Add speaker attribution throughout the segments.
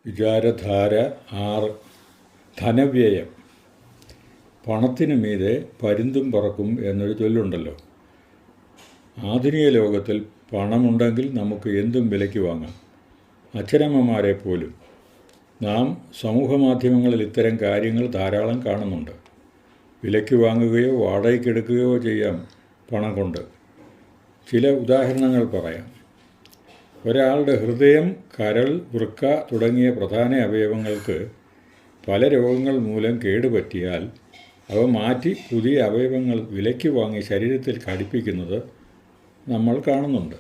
Speaker 1: വിചാരധാര 6. ധനവ്യയം. പണത്തിനു മീതെ പരുന്തും പറക്കും എന്നൊരു ചൊല്ലുണ്ടല്ലോ. ആധുനിക ലോകത്തിൽ പണമുണ്ടെങ്കിൽ നമുക്ക് എന്തും വിലയ്ക്ക് വാങ്ങാം, അച്ഛനമ്മമാരെ പോലും. നാം സമൂഹമാധ്യമങ്ങളിൽ ഇത്തരം കാര്യങ്ങൾ ധാരാളം കാണുന്നുണ്ട്. വിലയ്ക്ക് വാങ്ങുകയോ വാടകയ്ക്കെടുക്കുകയോ ചെയ്യാം പണം കൊണ്ട്. ചില ഉദാഹരണങ്ങൾ പറയാം. ഒരാളുടെ ഹൃദയം, കരൾ, വൃക്ക തുടങ്ങിയ പ്രധാന അവയവങ്ങൾക്ക് പല രോഗങ്ങൾ മൂലം കേടുപറ്റിയാൽ അവ മാറ്റി പുതിയ അവയവങ്ങൾ വിലയ്ക്ക് വാങ്ങി ശരീരത്തിൽ ഘടിപ്പിക്കുന്നത് നമ്മൾ കാണുന്നുണ്ട്.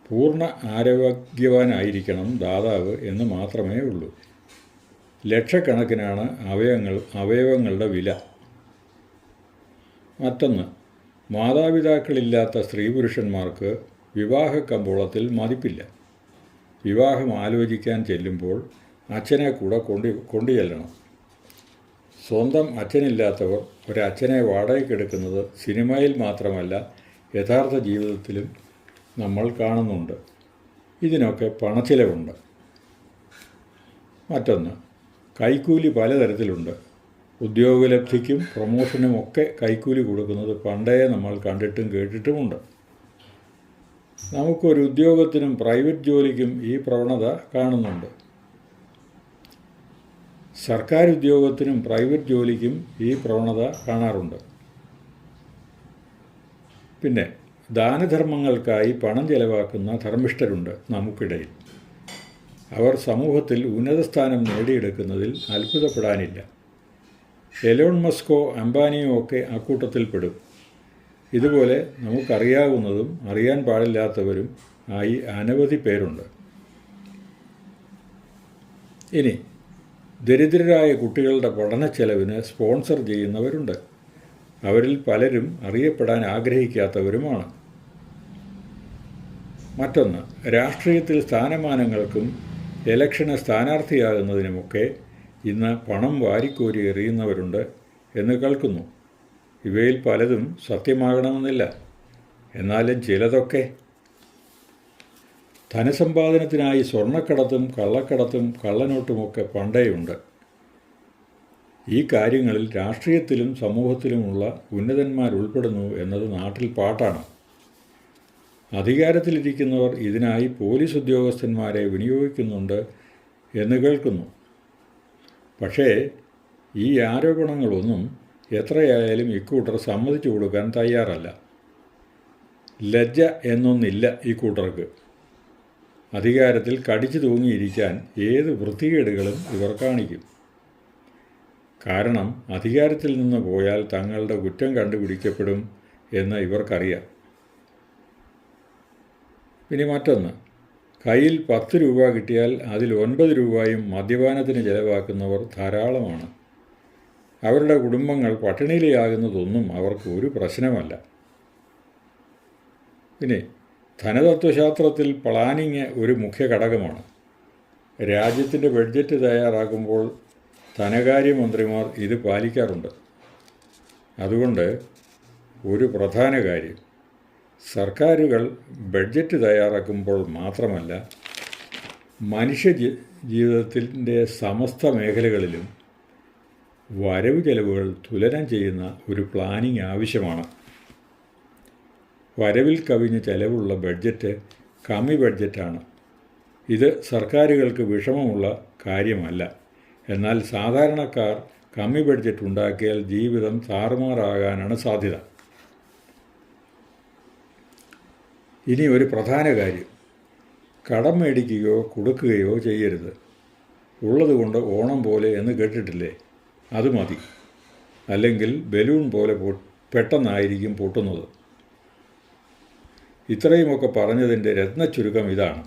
Speaker 1: പൂർണ്ണ ആരോഗ്യവാനായിരിക്കണം ദാതാവ് എന്ന് മാത്രമേ ഉള്ളൂ. ലക്ഷക്കണക്കിനാണ് അവയവങ്ങളുടെ വില. മറ്റൊന്ന്, മാതാപിതാക്കളില്ലാത്ത സ്ത്രീ പുരുഷന്മാർക്ക് വിവാഹ കമ്പോളത്തിൽ മതിപ്പില്ല. വിവാഹം ആലോചിക്കാൻ ചെല്ലുമ്പോൾ അച്ഛനെ കൂടെ കൊണ്ടു ചെല്ലണം. സ്വന്തം അച്ഛനില്ലാത്തവർ ഒരച്ഛനെ വാടകയ്ക്കെടുക്കുന്നത് സിനിമയിൽ മാത്രമല്ല, യഥാർത്ഥ ജീവിതത്തിലും നമ്മൾ കാണുന്നുണ്ട്. ഇതിനൊക്കെ പണച്ചിലവുണ്ട്. മറ്റൊന്ന്, കൈക്കൂലി പലതരത്തിലുണ്ട്. ഉദ്യോഗലബ്ധിക്കും പ്രൊമോഷനും ഒക്കെ കൈക്കൂലി കൊടുക്കുന്നത് പണ്ടേ നമ്മൾ കണ്ടിട്ടും കേട്ടിട്ടുമുണ്ട്. നമുക്കൊരു ഉദ്യോഗത്തിനും പ്രൈവറ്റ് ജോലിക്കും ഈ പ്രവണത കാണുന്നുണ്ട്. സർക്കാർ ഉദ്യോഗത്തിനും പ്രൈവറ്റ് ജോലിക്കും ഈ പ്രവണത കാണാറുണ്ട്. പിന്നെ ദാനധർമ്മങ്ങൾക്കായി പണം ചെലവാക്കുന്ന ധർമ്മിഷ്ഠരുണ്ട് നമുക്കിടയിൽ. അവർ സമൂഹത്തിൽ ഉന്നതസ്ഥാനം നേടിയെടുക്കുന്നതിൽ അത്ഭുതപ്പെടാനില്ല. എലോൺ മസ്കോ, അംബാനിയോ ഒക്കെ അക്കൂട്ടത്തിൽപ്പെടും. ഇതുപോലെ നമുക്കറിയാവുന്നതും അറിയാൻ പാടില്ലാത്തവരും ആയി അനവധി പേരുണ്ട്. ഇനി ദരിദ്രരായ കുട്ടികളുടെ പഠനച്ചെലവിന് സ്പോൺസർ ചെയ്യുന്നവരുണ്ട്. അവരിൽ പലരും അറിയപ്പെടാൻ ആഗ്രഹിക്കാത്തവരുമാണ്. മറ്റൊന്ന്, രാഷ്ട്രീയത്തിൽ സ്ഥാനമാനങ്ങൾക്കും ഇലക്ഷന് സ്ഥാനാർത്ഥിയാകുന്നതിനുമൊക്കെ ഇന്ന് പണം വാരിക്കോരി എറിയുന്നവരുണ്ട് എന്ന് കേൾക്കുന്നു. ഇവയിൽ പലതും സത്യമാകണമെന്നില്ല, എന്നാലും ചിലതൊക്കെ. ധനസമ്പാദനത്തിനായി സ്വർണ്ണക്കടത്തും കള്ളക്കടത്തും കള്ളനോട്ടുമൊക്കെ പണ്ടേയുണ്ട്. ഈ കാര്യങ്ങളിൽ രാഷ്ട്രീയത്തിലും സമൂഹത്തിലുമുള്ള ഉന്നതന്മാരുൾപ്പെടുന്നു എന്നത് നാട്ടിൽ പാട്ടാണ്. അധികാരത്തിലിരിക്കുന്നവർ ഇതിനായി പോലീസ് ഉദ്യോഗസ്ഥന്മാരെ വിനിയോഗിക്കുന്നുണ്ട് എന്ന് കേൾക്കുന്നു. പക്ഷേ ഈ ആരോപണങ്ങളൊന്നും എത്രയായാലും ഇക്കൂട്ടർ സമ്മതിച്ചു കൊടുക്കാൻ തയ്യാറല്ല. ലജ്ജ എന്നൊന്നില്ല ഈ കൂട്ടർക്ക്. അധികാരത്തിൽ കടിച്ചു തൂങ്ങിയിരിക്കാൻ ഏത് വൃത്തികേടുകളും ഇവർ കാണിക്കും. കാരണം അധികാരത്തിൽ നിന്ന് പോയാൽ തങ്ങളുടെ കുറ്റം കണ്ടുപിടിക്കപ്പെടും എന്ന് ഇവർക്കറിയാം. ഇനി മറ്റൊന്ന്, കയ്യിൽ 10 രൂപ കിട്ടിയാൽ അതിൽ 9 രൂപയും മദ്യപാനത്തിന് ചെലവാക്കുന്നവർ ധാരാളമാണ്. അവരുടെ കുടുംബങ്ങൾ പട്ടിണിയിലാകുന്നതൊന്നും അവർക്ക് ഒരു പ്രശ്നമല്ല. പിന്നെ ധനതത്വശാസ്ത്രത്തിൽ പ്ലാനിങ് ഒരു മുഖ്യ ഘടകമാണ്. രാജ്യത്തിൻ്റെ ബഡ്ജറ്റ് തയ്യാറാക്കുമ്പോൾ ധനകാര്യമന്ത്രിമാർ ഇത് പാലിക്കാറുണ്ട്. അതുകൊണ്ട് ഒരു പ്രധാന കാര്യം, സർക്കാരുകൾ ബഡ്ജറ്റ് തയ്യാറാക്കുമ്പോൾ മാത്രമല്ല, മനുഷ്യ ജീവിതത്തിൻ്റെ സമസ്ത മേഖലകളിലും വരവ് ചെലവുകൾ തുലനം ചെയ്യുന്ന ഒരു പ്ലാനിങ് ആവശ്യമാണ്. വരവിൽ കവിഞ്ഞ് ചെലവുള്ള ബഡ്ജറ്റ് കമ്മി ബഡ്ജറ്റാണ്. ഇത് സർക്കാരുകൾക്ക് വിഷമമുള്ള കാര്യമല്ല. എന്നാൽ സാധാരണക്കാർ കമ്മി ബഡ്ജറ്റ് ഉണ്ടാക്കിയാൽ ജീവിതം താറുമാറാകാനാണ് സാധ്യത. ഇനി ഒരു പ്രധാന കാര്യം, കടം മേടിക്കുകയോ കൊടുക്കുകയോ ചെയ്യരുത്. ഉള്ളതുകൊണ്ട് ഓണം പോലെ എന്ന് കേട്ടിട്ടില്ലേ? അത് മതി. അല്ലെങ്കിൽ ബലൂൺ പോലെ പെട്ടെന്നായിരിക്കും പൊട്ടുന്നത്. ഇത്രയുമൊക്കെ പറഞ്ഞതിൻ്റെ രത്നച്ചുരുക്കം ഇതാണ്: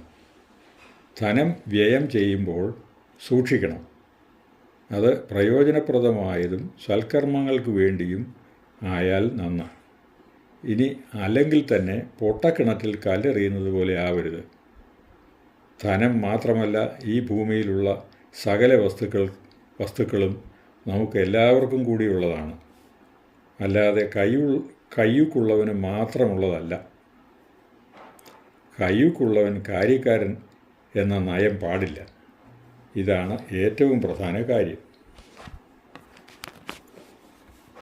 Speaker 1: ധനം വ്യയം ചെയ്യുമ്പോൾ സൂക്ഷിക്കണം. അത് പ്രയോജനപ്രദമായതും സൽക്കർമ്മങ്ങൾക്ക് വേണ്ടിയും ആയാൽ നന്ന. ഇനി അല്ലെങ്കിൽ തന്നെ പൊട്ടക്കിണറ്റിൽ കല്ലെറിയുന്നത് പോലെ ആവരുത്. ധനം മാത്രമല്ല, ഈ ഭൂമിയിലുള്ള സകല വസ്തുക്കളും നമുക്ക് എല്ലാവർക്കും കൂടിയുള്ളതാണ്. അല്ലാതെ കയ്യൂക്കുള്ളവന് മാത്രമുള്ളതല്ല. കയ്യൂക്കുള്ളവൻ കാര്യക്കാരൻ എന്ന നയം പാടില്ല. ഇതാണ് ഏറ്റവും പ്രധാന കാര്യം.